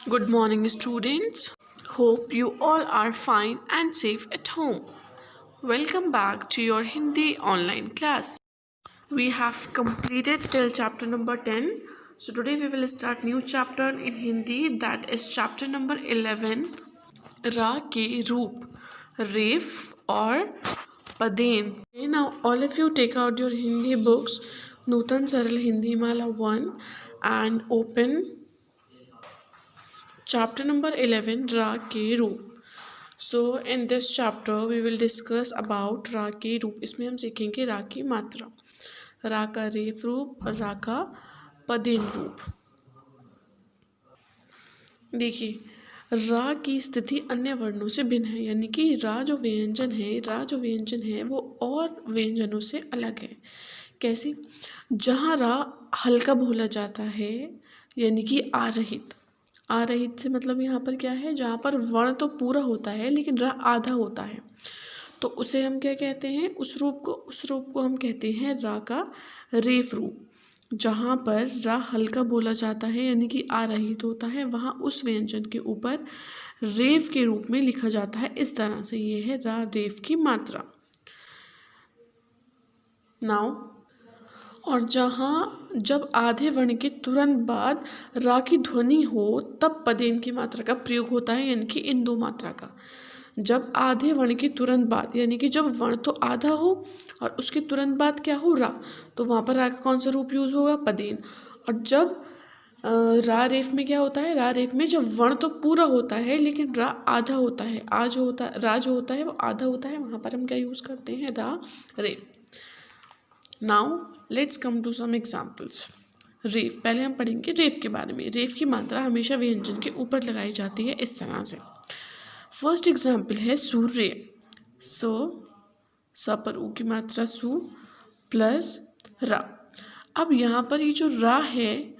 Good morning, students. Hope you all are fine and safe at home. Welcome back to your Hindi online class. We have completed till chapter number 10. So today we will start new chapter in Hindi, that is chapter number 11, Ra ke Roop, Ref or Paden. Okay, now all of you take out your Hindi books, Nutan Saral Hindi Mala 1, and open chapter number 11, Ra ke Roop. So in this chapter we will discuss about रा के रूप. इसमें हम सीखेंगे रा की मात्रा, रा का रेफ रूप और रा का पदेन रूप. देखिए, रा की स्थिति अन्य वर्णों से भिन्न है, यानी कि रा जो व्यंजन है वो और व्यंजनों से अलग है. कैसे? जहाँ रा हल्का बोला जाता है, यानी कि आरहित. आरहित से मतलब यहाँ पर क्या है, जहाँ पर वर्ण तो पूरा होता है लेकिन रा आधा होता है, तो उसे हम क्या कहते हैं, उस रूप को हम कहते हैं रा का रेफ रूप. जहाँ पर रा हल्का बोला जाता है यानी कि आरहित होता है, वहाँ उस व्यंजन के ऊपर रेफ के रूप में लिखा जाता है. इस तरह से ये है रा रेफ की मात्रा. नाउ, और जहाँ जब आधे वर्ण के तुरंत बाद रा की ध्वनि हो तब पदेन की मात्रा का प्रयोग होता है, यानी कि इन दो मात्रा का. जब आधे वर्ण के तुरंत बाद, यानी कि जब वर्ण तो आधा हो और उसके तुरंत बाद क्या हो, रा, तो वहाँ पर रा का कौन सा रूप यूज होगा, पदेन. और जब रा रेफ में क्या होता है, रा रेफ में जब वर्ण तो पूरा होता है लेकिन रा आधा होता है, रा जो होता है वो आधा होता है, वहाँ पर हम क्या यूज़ करते हैं, रा रेफ. Now let's come to some examples. रेफ, पहले हम पढ़ेंगे रेफ के बारे में. रेफ की मात्रा हमेशा व्यंजन के ऊपर लगाई जाती है इस तरह से. फर्स्ट एग्जाम्पल है सूर्य. स पर ऊ की मात्रा सु प्लस रा. अब यहाँ पर ये जो रा है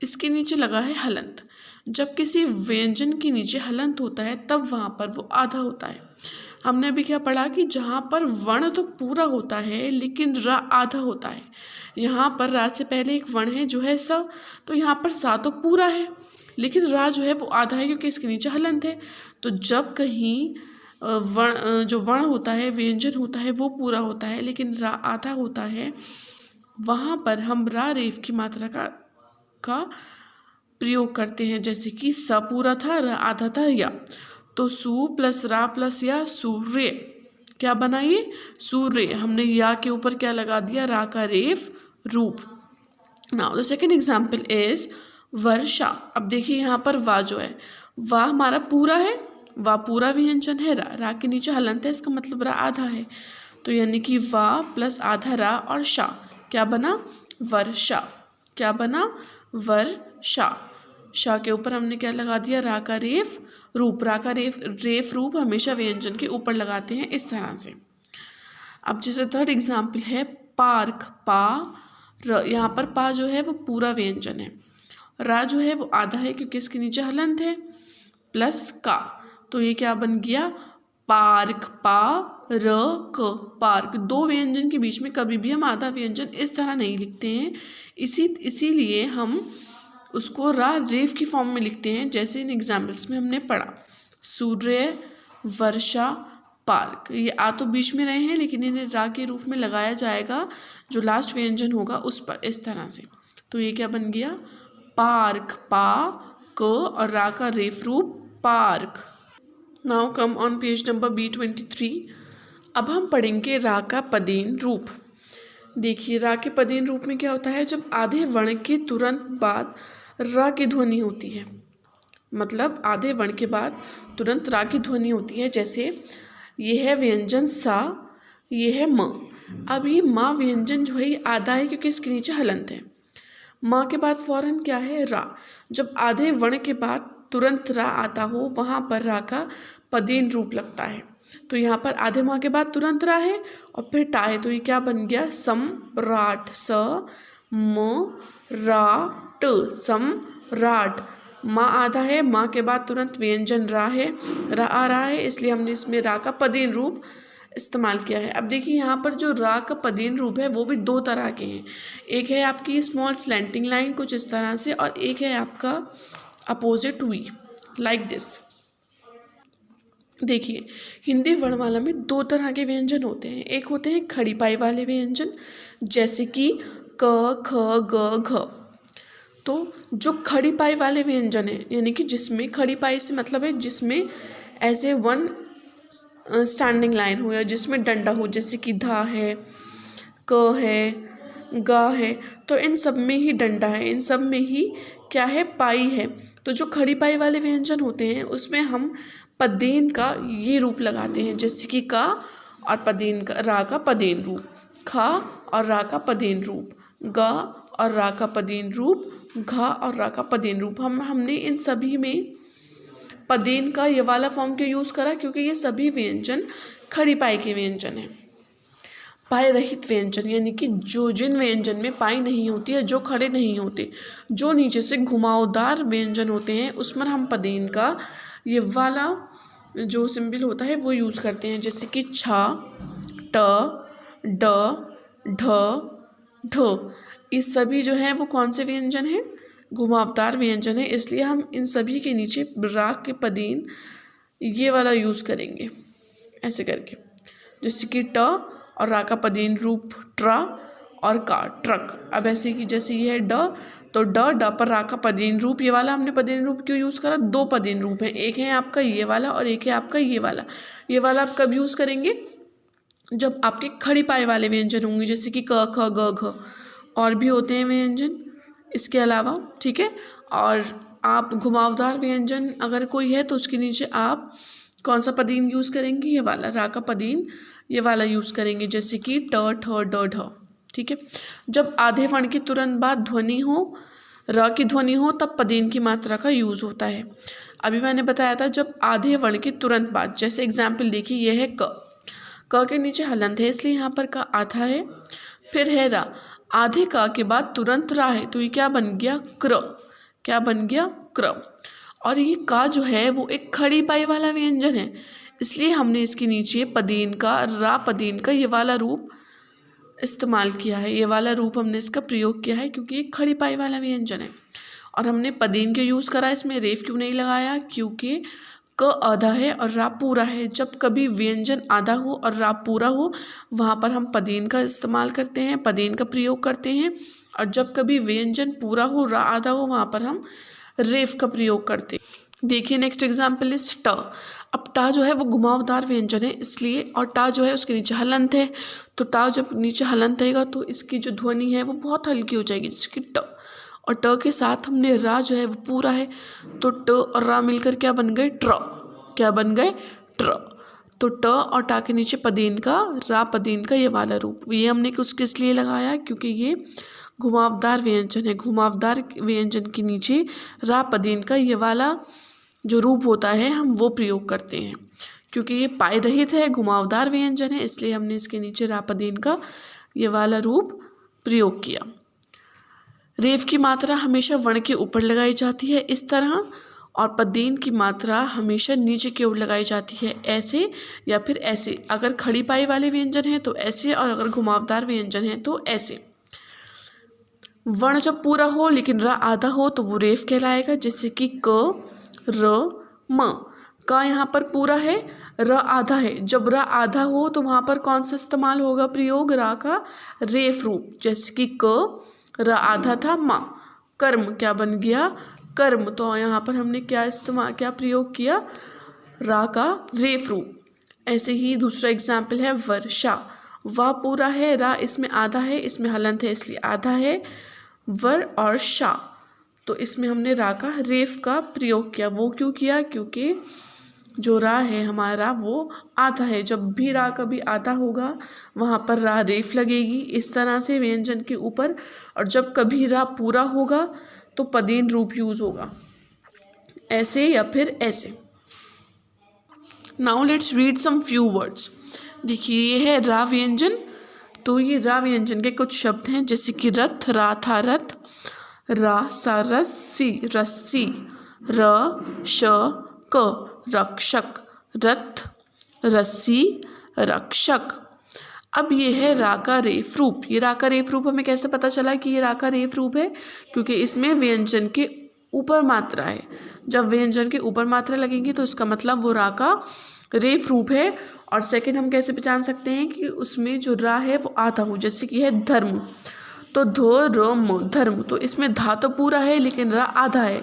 इसके नीचे लगा है हलंत. जब किसी व्यंजन के नीचे हलंत होता है तब वहाँ पर वो आधा होता है. हमने अभी क्या पढ़ा कि जहाँ पर वर्ण तो पूरा होता है लेकिन रा आधा होता है. यहाँ पर रा से पहले एक वर्ण है जो है स, तो यहाँ पर सा तो पूरा है लेकिन रा जो है वो आधा है क्योंकि इसके नीचे हलंत है. तो जब कहीं जो वर्ण होता है, व्यंजन होता है, वो पूरा होता है लेकिन रा आधा होता है, वहाँ पर हम रा रेफ की मात्रा का प्रयोग करते हैं. जैसे कि स पूरा था, रा आधा था, या. तो सु प्लस रा प्लस या, सूर्य. क्या बना ये, सूर्य. हमने या के ऊपर क्या लगा दिया, रा का रेफ रूप. Now the second example is वर्षा. अब देखिए यहाँ पर वा जो है, वा हमारा पूरा है, वा पूरा व्यंजन है, रा के नीचे हलंत है, इसका मतलब रा आधा है. तो यानी कि वा प्लस आधा रा और शा, क्या बना, वर्षा. क्या बना, वर्षा. शा के ऊपर हमने क्या लगा दिया, रा का रेफ रूप. रा का रेफ रूप हमेशा व्यंजन के ऊपर लगाते हैं इस तरह से. अब जैसे थर्ड एग्जाम्पल है पार्क. यहाँ पर पा जो है वो पूरा व्यंजन है, रा जो है वो आधा है क्योंकि इसके नीचे हलंत है, प्लस का. तो ये क्या बन गया, पार्क. पार्क. दो व्यंजन के बीच में कभी भी हम आधा व्यंजन इस तरह नहीं लिखते हैं, इसीलिए हम उसको रा रेफ की फॉर्म में लिखते हैं, जैसे इन एग्जाम्पल्स में हमने पढ़ा. सूर्य, वर्षा, पार्क. ये आ तो बीच में रहे हैं लेकिन इन्हें रा के रूप में लगाया जाएगा जो लास्ट व्यंजन होगा उस पर, इस तरह से. तो ये क्या बन गया, पार्क. क और रा का रेफ रूप park. Now come on page number B23. अब हम पढ़ेंगे रा का पदेन रूप. देखिए, रा के पदेन रूप में क्या होता है, जब आधे वर्ण के तुरंत बाद रा की ध्वनि होती है, मतलब आधे वर्ण के बाद तुरंत रा की ध्वनि होती है. जैसे ये है व्यंजन सा, ये है म. अब ये माँ व्यंजन जो है ये आधा है क्योंकि इसके नीचे हलंत है. माँ के बाद फौरन क्या है, रा. जब आधे वर्ण के बाद तुरंत रा आता हो वहाँ पर रा का पदेन रूप लगता है. तो यहाँ पर आधे माँ के बाद तुरंत रा है और फिर टा है, तो ये क्या बन गया, सम्राट. स म रा ट, सम्राट. माँ आधा है, माँ के बाद तुरंत व्यंजन रा है, रा आ रहा है, इसलिए हमने इसमें रा का पदेन रूप इस्तेमाल किया है. अब देखिए यहाँ पर जो रा का पदेन रूप है वो भी दो तरह के हैं. एक है आपकी स्मॉल स्लैंटिंग लाइन कुछ इस तरह से, और एक है आपका अपोजिट वी, लाइक दिस। देखिए, हिंदी वर्णमाला में दो तरह के व्यंजन होते हैं। एक होते हैं खड़ी पाई वाले व्यंजन, जैसे कि क, ख, ग, घ। तो जो खड़ी पाई वाले व्यंजन है, यानी कि जिसमें खड़ी पाई से मतलब है जिसमें ऐसे वन स्टैंडिंग लाइन हो या जिसमें डंडा हो, जैसे कि धा है, क है, गा है, तो इन सब में ही डंडा है, इन सब में ही क्या है, पाई है। तो जो खड़ी पाई वाले व्यंजन होते हैं उसमें हम पदेन का ये रूप लगाते हैं, जैसे कि का और पदेन का, रा का पदेन रूप, खा और रा का पदेन रूप, गा और रा का पदेन रूप, घा और रा का पदेन रूप। हमने इन सभी में पदेन का ये वाला फॉर्म क्यों यूज़ करा, क्योंकि ये सभी व्यंजन खड़ी पाई के व्यंजन हैं। पाई रहित व्यंजन यानी कि जो जिन व्यंजन में पाई नहीं होती है, जो खड़े नहीं होते, जो नीचे से घुमावदार व्यंजन होते हैं, उसमें हम पदेन का ये वाला जो सिंबल होता है वो यूज़ करते हैं, जैसे कि छा, ट, ड, ढ, ढ। ये सभी जो हैं वो कौन से व्यंजन हैं, घुमावदार व्यंजन है, इसलिए हम इन सभी के नीचे रा के पदेन ये वाला यूज़ करेंगे, ऐसे करके, जैसे कि ट और रा का पदेन रूप ट्रा और का, ट्रक। अब ऐसे कि जैसे ये है ड, तो ड पर रा का पदेन रूप, ये वाला हमने पदेन रूप क्यों यूज़ करा, दो पदेन रूप हैं, एक है आपका ये वाला और एक है आपका ये वाला। ये वाला आप कब यूज़ करेंगे, जब आपके खड़ी पाई वाले व्यंजन होंगे, जैसे कि क, ख, ग, घ। और भी होते हैं व्यंजन इसके अलावा, ठीक है। और आप घुमावदार व्यंजन अगर कोई है तो उसके नीचे आप कौन सा पदीन यूज़ करेंगे, ये वाला रा का पदीन ये वाला यूज़ करेंगे, जैसे कि ट, ठ, ड, ढ, ठीक है। जब आधे वर्ण के तुरंत बाद ध्वनि हो, र की ध्वनि हो, तब पदीन की मात्रा का यूज़ होता है। अभी मैंने बताया था जब आधे वर्ण के तुरंत बाद, जैसे एग्जाम्पल देखिए, यह है क के नीचे हलंत है इसलिए यहाँ पर का आधा है। फिर है रा, आधे का के बाद तुरंत रा है, तो ये क्या बन गया, क्र, क्या बन गया, क्र। और ये का जो है वो एक खड़ी पाई वाला व्यंजन है, इसलिए हमने इसके नीचे पदीन का, रा पदीन का ये वाला रूप इस्तेमाल किया है, ये वाला रूप हमने इसका प्रयोग किया है, क्योंकि ये खड़ी पाई वाला व्यंजन है। और हमने पदीन के यूज़ करा, इसमें रेफ क्यों नहीं लगाया, क्योंकि क आधा है और रा पूरा है। जब कभी व्यंजन आधा हो और रा पूरा हो, वहाँ पर हम पदीन का इस्तेमाल करते हैं, पदीन का प्रयोग करते हैं। और जब कभी व्यंजन पूरा हो, रा आधा हो, वहाँ पर हम रेफ का प्रयोग करते हैं। देखिए नेक्स्ट एग्जाम्पल इज ट। अब टा जो है वो घुमावदार व्यंजन है, इसलिए, और टा जो है उसके नीचे हलंत है, तो टा जब नीचे हलंत रहेगा तो इसकी जो ध्वनि है वो बहुत हल्की हो जाएगी, जिसकी ट। और ट के साथ हमने रा जो है वो पूरा है, तो ट और रा मिलकर क्या बन गए, ट्र, क्या बन गए, ट्र। तो ट और टा के नीचे पदीन का, रा पदीन का ये वाला रूप, ये हमने कुछ किस लिए लगाया, क्योंकि ये घुमावदार व्यंजन है। घुमावदार व्यंजन के नीचे रा पदीन का ये वाला जो रूप होता है हम वो प्रयोग करते हैं, क्योंकि ये पाई रहित है, घुमावदार व्यंजन है, इसलिए हमने इसके नीचे रा पदीन का ये वाला रूप प्रयोग किया। रेफ की मात्रा हमेशा वर्ण के ऊपर लगाई जाती है इस तरह, और पदीन की मात्रा हमेशा नीचे की ओर लगाई जाती है, ऐसे या फिर ऐसे। अगर खड़ी पाई वाले व्यंजन हैं तो ऐसे, और अगर घुमावदार व्यंजन हैं तो ऐसे। वर्ण जब पूरा हो लेकिन रा आधा हो तो वो रेफ कहलाएगा, जैसे कि क, र, म। का यहाँ पर पूरा है, र आधा है। जब रा आधा हो तो वहाँ पर कौन सा इस्तेमाल होगा, प्रयोग, रा का रेफ रूप, जैसे कि क, र आधा था, मा, कर्म, क्या बन गया, कर्म। तो यहाँ पर हमने क्या इस्तेमाल, क्या प्रयोग किया, रा का रेफ रूप। ऐसे ही दूसरा एग्जाम्पल है वर्षा। वा पूरा है, रा इसमें आधा है, इसमें हलंत है इसलिए आधा है, वर और शा, तो इसमें हमने रा का रेफ का प्रयोग किया। वो क्यों किया, क्योंकि जो रा है हमारा वो आधा है, जब भी रा कभी आधा होगा वहाँ पर रा रेफ लगेगी इस तरह से व्यंजन के ऊपर, और जब कभी रा पूरा होगा तो पदीन रूप यूज़ होगा, ऐसे या फिर ऐसे। Now let's read some few words. देखिए ये है रा व्यंजन, तो ये रा व्यंजन के कुछ शब्द हैं, जैसे कि रथ, रा था रथ, रा सा रस्सी, रस्सी, र श क, रक्षक, रथ, रस्सी, रक्षक। अब ये है रा का रेफ रूप। ये रा का रेफ रूप हमें कैसे पता चला कि ये रा का रेफ रूप है, क्योंकि इसमें व्यंजन के ऊपर मात्रा है। जब व्यंजन के ऊपर मात्रा लगेंगी तो इसका मतलब वो रा का रेफ रूप है। और सेकंड हम कैसे पहचान सकते हैं कि उसमें जो रा है वो आधा हो, जैसे कि है धर्म, तो धर्म धर्म, तो इसमें धा तो पूरा है लेकिन रा आधा है,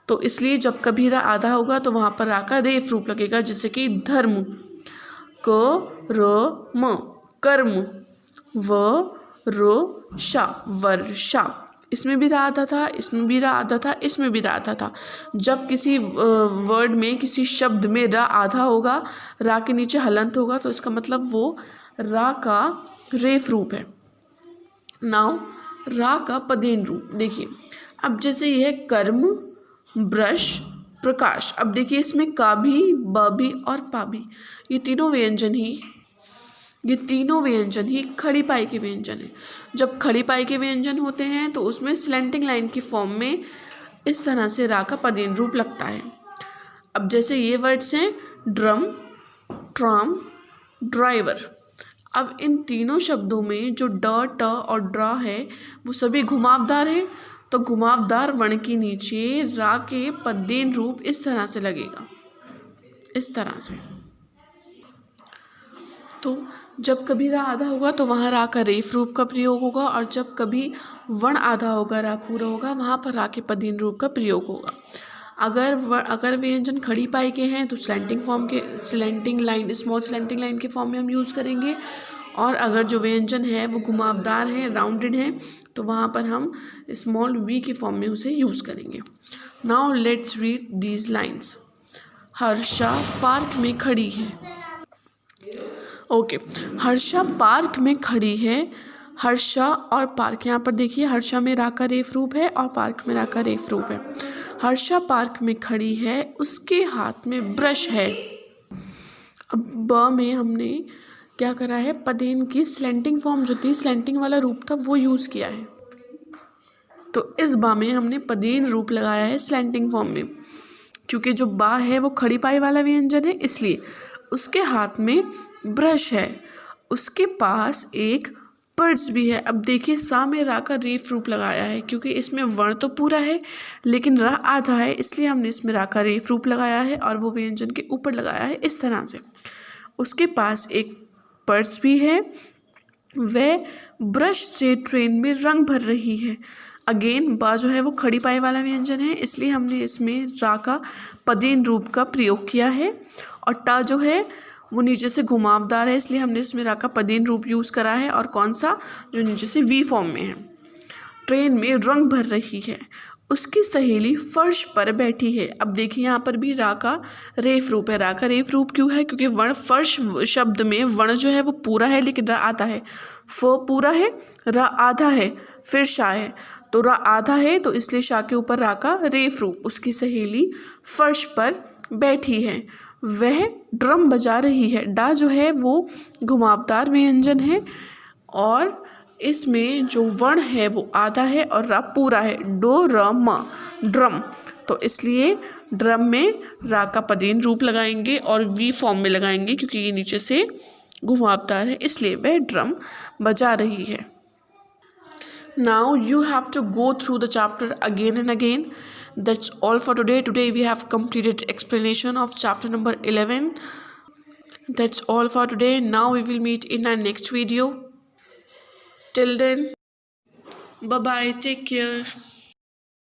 तो इसलिए जब कभी रा आधा होगा तो वहाँ पर रा का रेफ रूप लगेगा, जैसे कि धर्म, कर्म, कर्म, वर्षा, वर्षा, इसमें भी रा आधा था, इसमें भी रा आधा था, इसमें भी रा आधा था। जब किसी वर्ड में, किसी शब्द में रा आधा होगा, रा के नीचे हलंत होगा, तो इसका मतलब वो रा का रेफ रूप है। नाउ रा का पदेन रूप देखिए। अब जैसे यह कर्म, ब्रश, प्रकाश, अब देखिए इसमें का भी, ब भी और पा भी, ये तीनों व्यंजन ही खड़ी पाई के व्यंजन हैं। जब खड़ी पाई के व्यंजन होते हैं तो उसमें स्लैंटिंग लाइन की फॉर्म में इस तरह से रा का पदेन रूप लगता है। अब जैसे ये वर्ड्स हैं ड्रम, ट्राम, ड्राइवर। अब इन तीनों शब्दों में जो ड, ट और ड्रा है वो सभी घुमावदार है, तो घुमावदार वर्ण के नीचे रा के पदेन रूप इस तरह से लगेगा, इस तरह से। तो जब कभी रा आधा होगा तो वहाँ रा का रेफ रूप का प्रयोग होगा, और जब कभी वर्ण आधा होगा, रा पूरा होगा, वहाँ पर रा के पदेन रूप का प्रयोग होगा। अगर व्यंजन खड़ी पाई के हैं तो slanting line, small slanting line के फॉर्म में हम यूज़ करेंगे, और अगर जो व्यंजन है वो घुमावदार है, राउंडेड है, तो वहाँ पर हम स्मॉल वी के फॉर्म में उसे यूज़ करेंगे। Now let's read these lines. Harsha park में खड़ी है। ओके, हर्षा पार्क में खड़ी है। हर्षा और पार्क, यहाँ पर देखिए हर्षा में रा का रेफ रूप है और पार्क में रा का रेफ रूप है। हर्षा पार्क में खड़ी है, उसके हाथ में ब्रश है। अब ब में हमने क्या करा है, पदेन की स्लैंटिंग फॉर्म जो थी, स्लैंटिंग वाला रूप था वो यूज़ किया है। तो इस बा में हमने पदेन रूप लगाया है स्लैंटिंग फॉर्म में, क्योंकि जो बा है वो खड़ी पाई वाला व्यंजन है, इसलिए उसके हाथ में ब्रश है, उसके पास एक पर्स भी है। अब देखिए सा में रा का रेफ रूप लगाया है, क्योंकि इसमें वर्ण तो पूरा है लेकिन रा आधा है, इसलिए हमने इसमें रा का रेफ रूप लगाया है और वो व्यंजन के ऊपर लगाया है इस तरह से। उसके पास एक पर्स भी है, वह ब्रश से ट्रेन में रंग भर रही है। अगेन बा जो है वो खड़ी पाई वाला व्यंजन है, इसलिए हमने इसमें रा का पदेन रूप का प्रयोग किया है, और टा जो है वो नीचे से घुमावदार है, इसलिए हमने इसमें रा का पदेन रूप यूज़ करा है, और कौन सा, जो नीचे से वी फॉर्म में है। ट्रेन में रंग भर रही है, उसकी सहेली फर्श पर बैठी है। अब देखिए यहाँ पर भी रा का रेफ रूप है। रा का रेफ रूप क्यों है, क्योंकि वर्ण फर्श शब्द में वर्ण जो है वो पूरा है लेकिन रा आधा है। फ पूरा है, रा आधा है, फिर शा है, तो रा आधा है तो इसलिए शा के ऊपर रा का रेफ रूप। उसकी सहेली फर्श पर बैठी है, वह ड्रम बजा रही है। डा जो है वो घुमावदार व्यंजन है, और इसमें जो वर्ण है वो आधा है और रा पूरा है, डो र म, ड्रम, तो इसलिए ड्रम में रा का पदेन रूप लगाएंगे और वी फॉर्म में लगाएंगे, क्योंकि ये नीचे से घुमावदार है, इसलिए वह ड्रम बजा रही है। Now you have to go through the chapter again and again. That's all for today. Today we have completed explanation of chapter number 11. That's all for today. Now we will meet in our next video. Till then, bye bye. Take care.